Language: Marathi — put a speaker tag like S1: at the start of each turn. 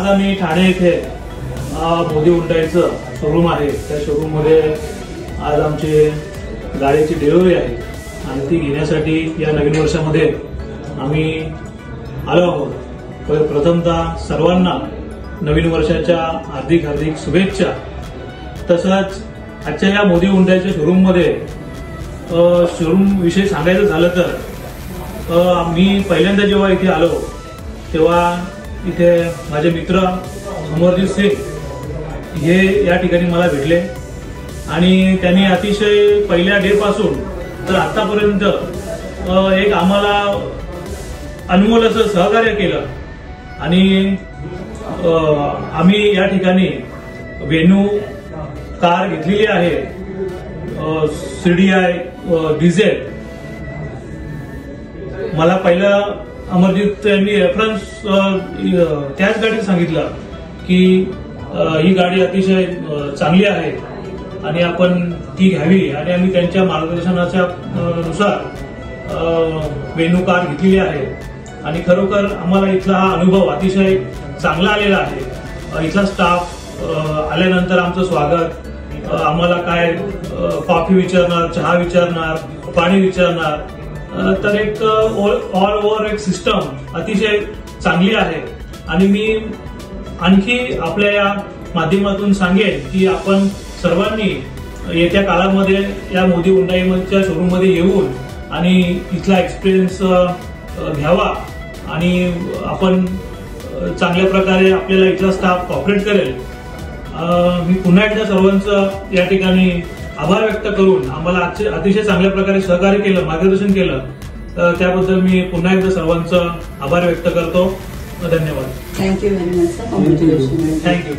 S1: आज आम्ही ठाणे येथे मोदी हुंडाईचं शोरूम आहे, त्या शोरूम मध्ये आज आमची गाडीची डिलिव्हरी आहे आणि ती घेण्यासाठी या नवीन वर्षामध्ये आम्ही आलो आहोत। प्रथमतः सर्वांना नवीन वर्षाच्या हार्दिक हार्दिक शुभेच्छा। तसंच आजच्या या मोदी हुंडाईच्या शोरूम मध्ये शोरूम विषयी सांगायचं झालं तर मी पहिल्यांदा जेव्हा इथे आलो तेव्हा इथे माझे मित्र अमरजीत सिंग हे या ठिकाणी मला भेटले आणि त्यांनी अतिशय पहिल्या डे पासून तर आतापर्यंत एक आम्हाला अनमोल असं सहकार्य केलं आणि आम्ही या ठिकाणी वेन्यू कार घेतलेली आहे, CDI डिझेल। मला पहिला अमरजीत यांनी रेफरन्स त्याच गाडीत सांगितलं की ही गाडी अतिशय चांगली आहे आणि आपण ती घ्यावी आणि आम्ही त्यांच्या मार्गदर्शनाच्या नुसार वेन्यू कार घेतलेली आहे आणि खरोखर आम्हाला इथला हा अनुभव अतिशय चांगला आलेला आहे। इथला स्टाफ आल्यानंतर आमचं स्वागत, आम्हाला काय कॉफी विचारणार, चहा विचारणार, पाणी विचारणार, तर एक ऑल ओव्हर एक सिस्टम अतिशय चांगली आहे। आणि मी आणखी आपल्या या माध्यमातून सांगेन की आपण सर्वांनी येत्या काळामध्ये या मोदी हुंडाईच्या शोरूम मध्ये येऊन आणि इथला एक्सपिरियन्स घ्यावा आणि आपण चांगल्या प्रकारे आपल्याला इथला स्टाफ कॉपरेट करेल। मी पुन्हा एकदा सर्वांचं या ठिकाणी आभार व्यक्त करून आम्हाला अतिशय चांगल्या प्रकारे सहकार्य केलं, मार्गदर्शन केलं, त्याबद्दल मी पुन्हा एकदा सर्वांचं आभार व्यक्त करतो। धन्यवाद।
S2: Thank you very much sir.
S1: Thank you.